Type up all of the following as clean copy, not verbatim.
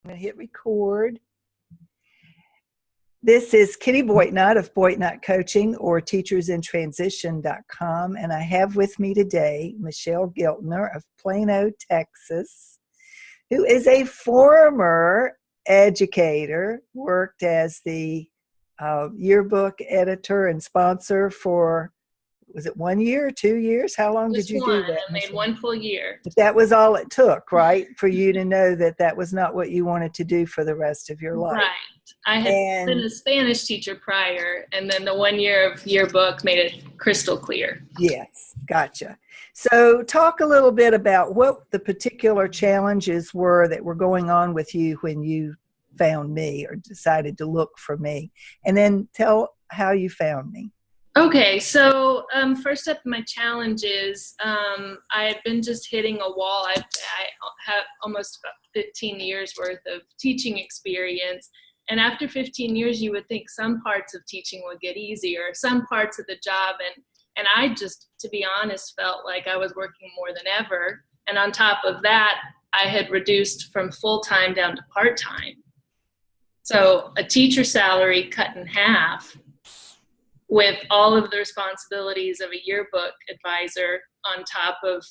I'm going to hit record. This is Kitty Boitnott of Boitnott Coaching or teachersintransition.com, and I have with me today Michelle Giltner of Plano, Texas, who is a former educator, worked as the yearbook editor and sponsor for, was it 1 year or 2 years? How long did you do that? I made 1 full year. But that was all it took, right? For you to know that that was not what you wanted to do for the rest of your life. Right. I had been a Spanish teacher prior, and then the 1 year of yearbook made it crystal clear. Yes, gotcha. So talk a little bit about what the particular challenges were that were going on with you when you found me or decided to look for me, and then tell how you found me. Okay, so first up, my challenges. I had been just hitting a wall. I have almost about 15 years worth of teaching experience. And after 15 years, you would think some parts of teaching would get easier, some parts of the job. And I just, to be honest, felt like I was working more than ever. And on top of that, I had reduced from full-time down to part-time. So a teacher salary cut in half with all of the responsibilities of a yearbook advisor on top of,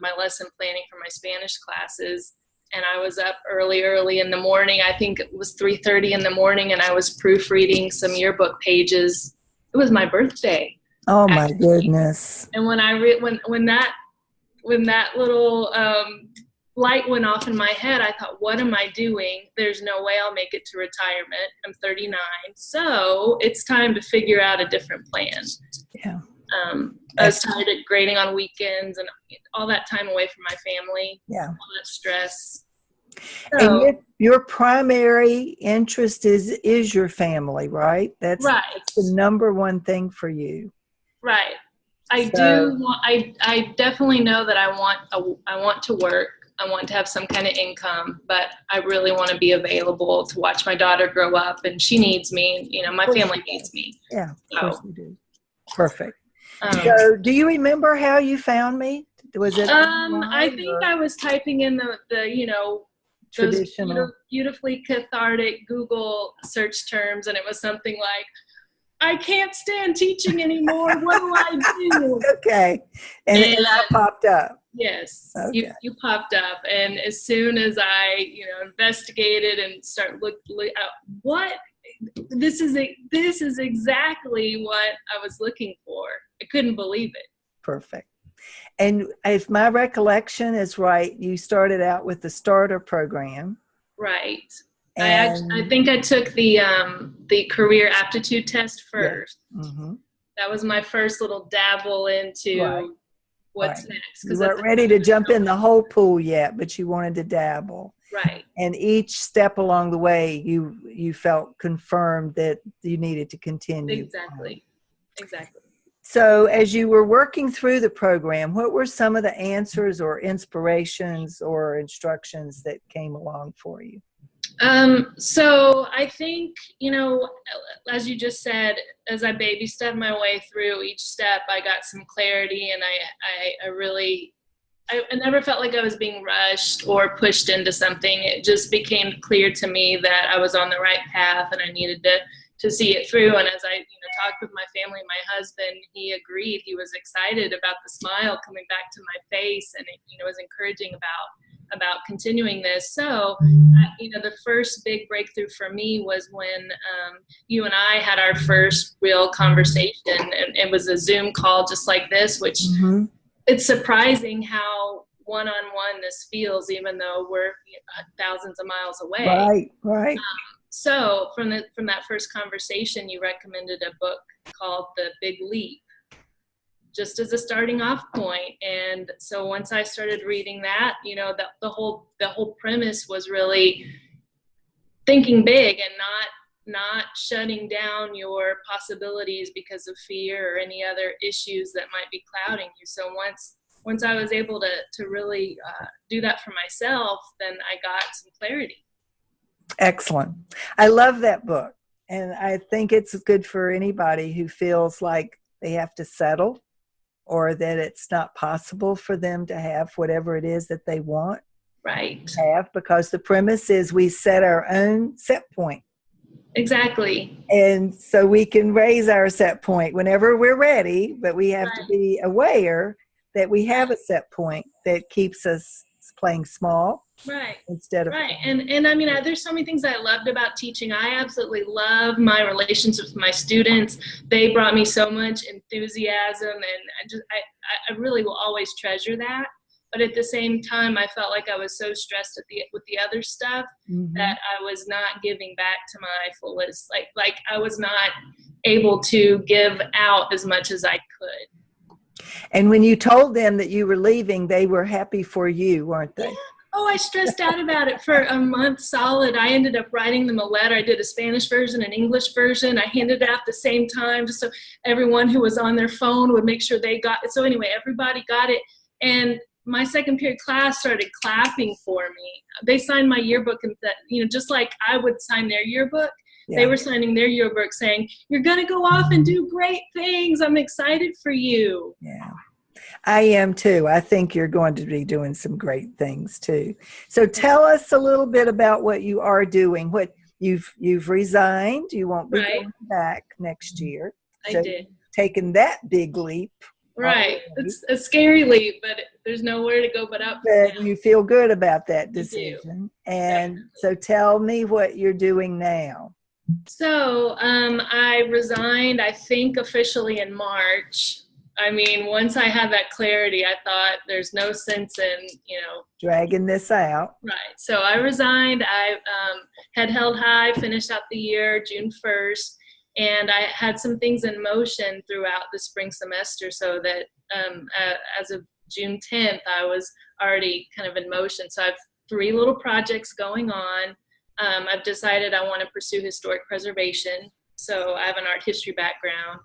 my lesson planning for my Spanish classes. And I was up early in the morning. I think it was 3:30 in the morning, and I was proofreading some yearbook pages. It was my birthday. Oh my goodness! And when when that little light went off in my head, I thought, what am I doing? There's no way I'll make it to retirement. I'm 39, so it's time to figure out a different plan. Yeah. I was tired of grading on weekends and all that time away from my family. Yeah. All that stress. So, and your primary interest is your family, right? That's right. The number one thing for you. Right. I definitely know that I want to work. I want to have some kind of income, but I really want to be available to watch my daughter grow up, and she needs me. My family needs me. Yeah, of course you do. Perfect. So, do you remember how you found me? Was it? I think I was typing in the traditional, those beautifully cathartic Google search terms, and it was something like, I can't stand teaching anymore. What do I do? Okay. And I popped up. Yes. Okay. You popped up. And as soon as I, investigated and started looking at this is exactly what I was looking for. I couldn't believe it. Perfect. And if my recollection is right, you started out with the starter program. Right. I think I took the career aptitude test first. Yeah. Mm-hmm. That was my first little dabble into what's next. You weren't ready to jump in the whole pool yet, but you wanted to dabble. Right. And each step along the way, you felt confirmed that you needed to continue. Exactly. So as you were working through the program, what were some of the answers or inspirations or instructions that came along for you? So I think, as you just said, as I baby stepped my way through each step, I got some clarity, and I never felt like I was being rushed or pushed into something. It just became clear to me that I was on the right path, and I needed to see it through. And as I, talked with my family, my husband, he agreed. He was excited about the smile coming back to my face, and was encouraging about continuing this. So, the first big breakthrough for me was when you and I had our first real conversation, and it was a Zoom call just like this, which it's surprising how one-on-one this feels, even though we're thousands of miles away. Right. So from that first conversation, you recommended a book called The Big Leap, just as a starting off point. And so once I started reading that, the whole premise was really thinking big and not shutting down your possibilities because of fear or any other issues that might be clouding you. So once I was able to really do that for myself, then I got some clarity. Excellent. I love that book. And I think it's good for anybody who feels like they have to settle or that it's not possible for them to have whatever it is that they want. Right. have, because the premise is we set our own set point. Exactly. And so we can raise our set point whenever we're ready, but we have to Right. be aware that we have a set point that keeps us playing small Right. instead of Right. And I mean, there's so many things I loved about teaching. I absolutely love my relationships with my students. They brought me so much enthusiasm, and I really will always treasure that. But at the same time, I felt like I was so stressed with the other stuff that I was not giving back to my fullest. Like I was not able to give out as much as I could. And when you told them that you were leaving, they were happy for you, weren't they? Yeah. Oh, I stressed out about it for a month solid. I ended up writing them a letter. I did a Spanish version, an English version. I handed it out at the same time just so everyone who was on their phone would make sure they got it. So anyway, everybody got it. And my second period class started clapping for me. They signed my yearbook, and that, just like I would sign their yearbook, they were signing their yearbook saying, "You're going to go off and do great things. I'm excited for you." Yeah. I am too. I think you're going to be doing some great things too. So tell us a little bit about what you are doing. What you've resigned. You won't be going back next year. I did. Taking that big leap. Right. It's a scary leap, but there's nowhere to go but up. But you feel good about that decision. And so tell me what you're doing now. So I resigned, I think, officially in March. I mean, once I had that clarity, I thought there's no sense in, dragging this out. Right. So I resigned. I had held high, finished out the year, June 1st. And I had some things in motion throughout the spring semester, so that as of June 10th, I was already kind of in motion. So I have 3 little projects going on. I've decided I want to pursue historic preservation. So I have an art history background.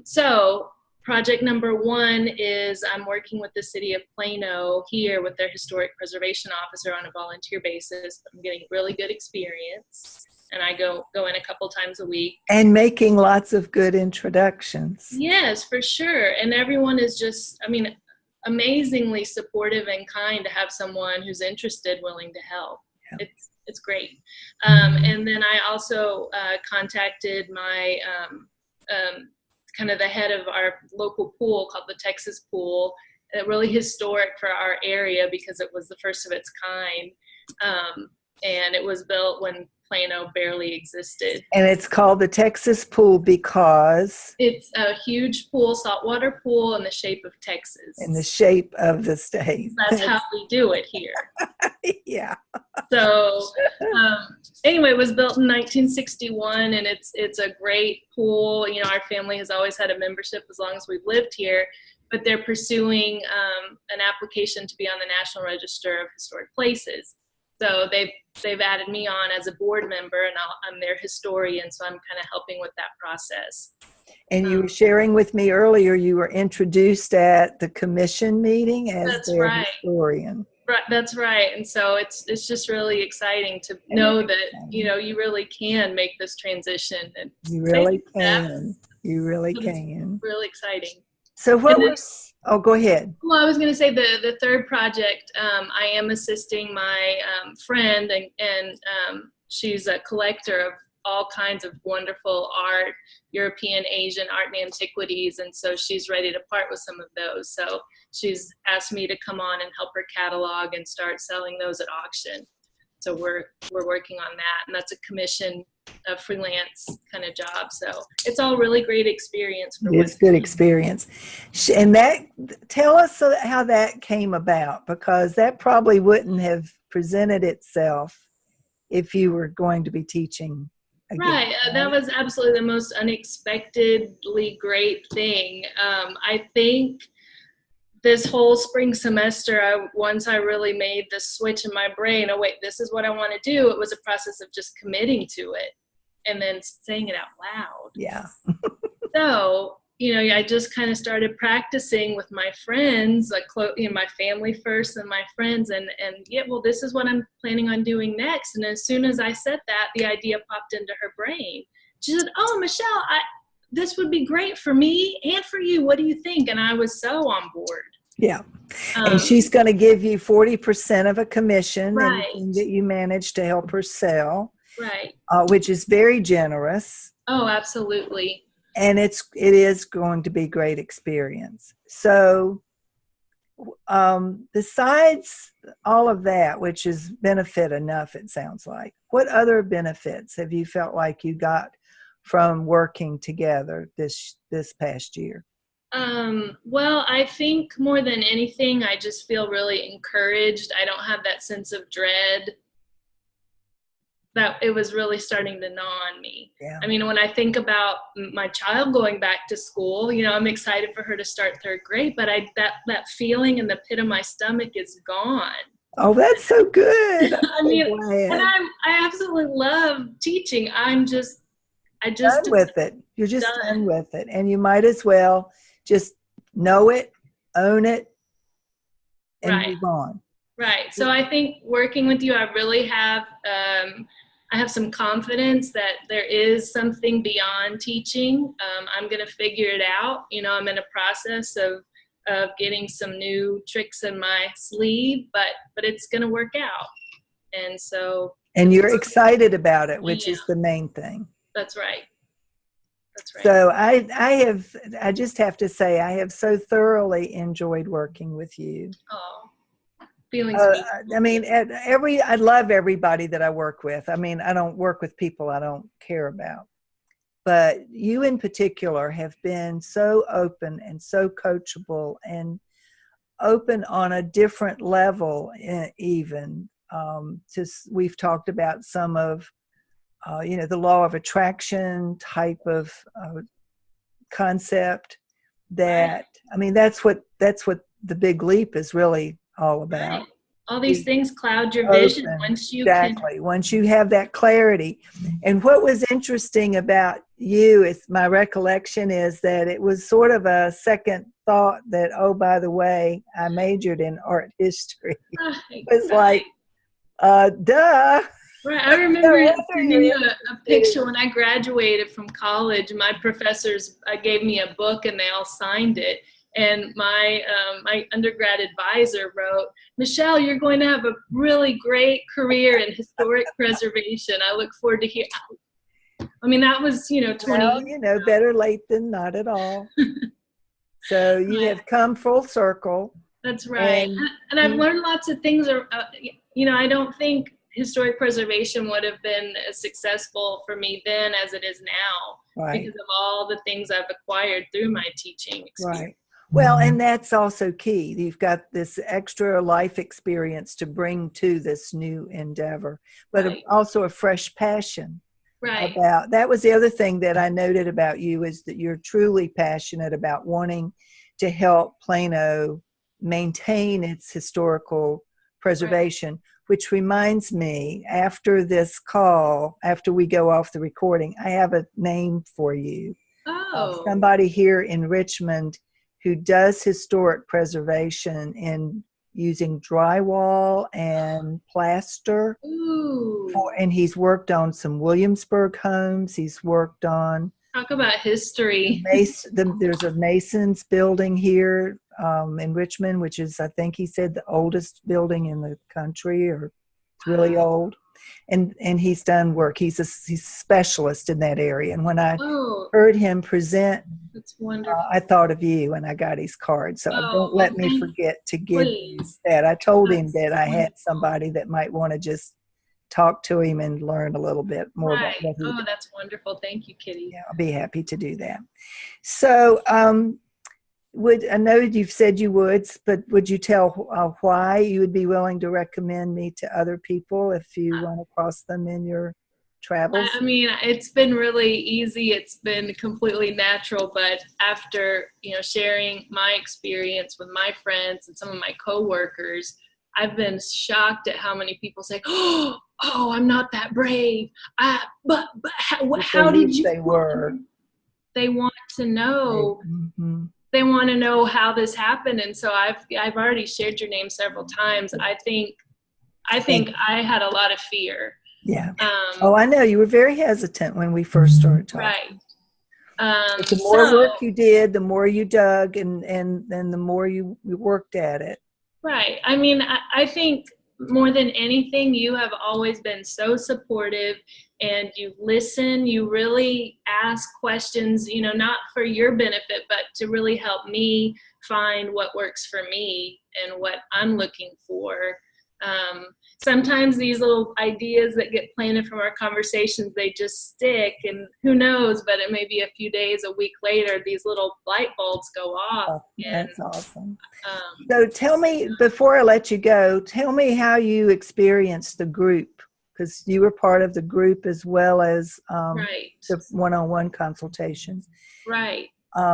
So project number 1 is I'm working with the city of Plano here with their historic preservation officer on a volunteer basis. I'm getting really good experience. And I go in a couple times a week. And making lots of good introductions. Yes, for sure. And everyone is just, amazingly supportive and kind to have someone who's interested, willing to help. Yeah. It's great. And then I also contacted my kind of the head of our local pool called the Texas Pool, really historic for our area because it was the first of its kind. And it was built when Plano barely existed. And it's called the Texas Pool because? It's a huge pool, saltwater pool in the shape of Texas. In the shape of the state. That's how we do it here. Yeah. So anyway, it was built in 1961, and it's a great pool. Our family has always had a membership as long as we've lived here, but they're pursuing an application to be on the National Register of Historic Places. So they've added me on as a board member, and I'm their historian, so I'm kind of helping with that process. And you were sharing with me earlier, you were introduced at the commission meeting as their historian. Right, that's right. And so it's just really exciting to know that you really can make this transition. And you really can. You really can. Really exciting. So go ahead. Well, I was going to say the third project, I am assisting my friend, and she's a collector of all kinds of wonderful art, European, Asian art and antiquities, and so she's ready to part with some of those. So she's asked me to come on and help her catalog and start selling those at auction. So we're working on that, and that's a commission, a freelance kind of job. So it's all really great experience. It's good experience. And tell us how that came about, because that probably wouldn't have presented itself if you were going to be teaching again. Right. That was absolutely the most unexpectedly great thing. I think this whole spring semester, once I really made the switch in my brain, oh wait, this is what I want to do, it was a process of just committing to it and then saying it out loud. Yeah. So, I just kind of started practicing with my friends, like my family first and my friends, and this is what I'm planning on doing next. And as soon as I said that, the idea popped into her brain. She said, "Oh, Michelle, this would be great for me and for you. What do you think?" And I was so on board. Yeah. And Um, she's going to give you 40% of a commission, anything right, that you manage to help her sell, right. which is very generous. Oh, absolutely. And it is going to be great experience. So besides all of that, which is benefit enough, it sounds like, what other benefits have you felt like you got from working together this past year? Well, I think more than anything, I just feel really encouraged. I don't have that sense of dread that it was really starting to gnaw on me. Yeah. I mean, when I think about my child going back to school, you know, I'm excited for her to start third grade, but that feeling in the pit of my stomach is gone. Oh, that's so good. I'm I so mean, and glad. I absolutely love teaching. I just Done with it. You're just done done. with it. And you might as well just know it, own it, and Right. move on. Right. So I think working with you, I really have, I have some confidence that there is something beyond teaching. I'm going to figure it out. You know, I'm in a process of getting some new tricks in my sleeve, but it's going to work out. And so And it's, you're excited about it, which yeah, is the main thing. that's right. That's right. So I just have to say, I have so thoroughly enjoyed working with you. Oh, feelings I mutual. mean, I love everybody that I work with. I mean, I don't work with people I don't care about. But you in particular have been so open and so coachable and open on a different level, even. We've talked about some of, the law of attraction type of concept. Right. That, I mean, that's what the big leap is really all Right. about. All these things cloud your vision Open, once you can. exactly. Once you have that clarity. And what was interesting about you is, my recollection is that it was sort of a second thought that, oh, by the way, I majored in art history. Right. It was Right. like, duh. Right. I No remember wonder sending you're you a interested picture when I graduated from college. My professors gave me a book and they all signed it. And my undergrad advisor wrote, "Michelle, you're going to have a really great career in historic preservation. I look forward to hear." I mean, that was, 20 Well, years better late than not at all. So you ago. have come full circle, That's right. and And I've you, learned lots of things. I don't think historic preservation would have been as successful for me then as it is now right. because of all the things I've acquired through my teaching experience. Right. Well, and that's also key. You've got this extra life experience to bring to this new endeavor, but Right. also a fresh passion Right. about. That was the other thing that I noted about you, is that you're truly passionate about wanting to help Plano maintain its historical Right. preservation, which reminds me, after this call, after we go off the recording, I have a name for you. Oh. Somebody here in Richmond who does historic preservation in using drywall and plaster Ooh. and he's worked on some Williamsburg homes. He's worked on Talk about history. there's a Mason's building here in Richmond, which is, I think he said, the oldest building in the country, or it's really old. And he's done work. He's a specialist in that area. And when I Oh, heard him present, that's wonderful. I thought of you and I got his card. So Oh, don't well, let me forget to give you please. that. I told him That's that I had wonderful. somebody that might want to just talk to him and learn a little bit more about Right. what he Oh, does. that's wonderful. Thank you, Kitty. Yeah, I'll be happy to do that. So, I know you've said you would, but would you tell why you would be willing to recommend me to other people if you run across them in your travels? I mean, it's been really easy. It's been completely natural. But after, sharing my experience with my friends and some of my coworkers, I've been shocked at how many people say, "Oh, I'm not that brave." But They how did wish you? they were. They want to know. Mm-hmm. They want to know how this happened, and so I've already shared your name several times. I think I had a lot of fear. Yeah. Oh, I know. You were very hesitant when we first started talking. Right. But the more work you did, the more you dug, and the more you worked at it. Right. I mean, I think more than anything, you have always been so supportive, and you listen, you really ask questions, you know, not for your benefit, but to really help me find what works for me and what I'm looking for. Sometimes these little ideas that get planted from our conversations, they just stick, and who knows, but it may be a few days, a week later, these little light bulbs go off. Oh, that's awesome. Um, So tell me, before I let you go, tell me how you experienced the group, because you were part of the group as well as right, the one-on-one consultations. right.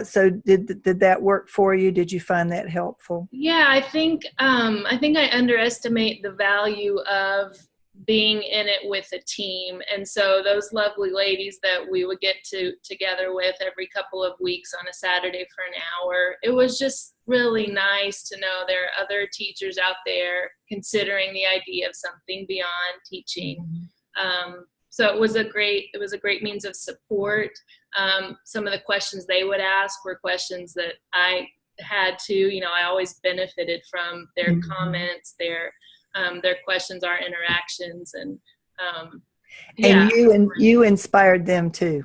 So did that work for you? Did you find that helpful? Yeah, I underestimate the value of being in it with a team. And so those lovely ladies that we would get together with every couple of weeks on a Saturday for an hour, it was just really nice to know there are other teachers out there considering the idea of something beyond teaching. So it was a great means of support. Some of the questions they would ask were questions that I had to, you know, I always benefited from their comments, their questions, our interactions, and yeah. And you inspired them too.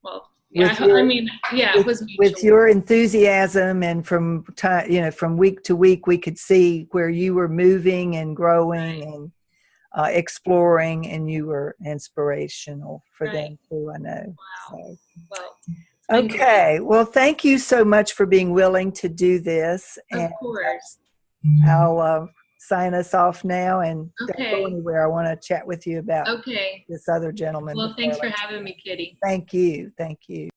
Well, yeah, it was mutual. With your enthusiasm, and from time, you know, from week to week, we could see where you were moving and growing, right, and exploring, and you were inspirational for them too, I know. Wow. So. Well, okay. Well, thank you so much for being willing to do this. Of course. I'll sign us off now, and don't go anywhere. I want to chat with you about this other gentleman. Well, thanks for having me, Kitty. Thank you. Thank you.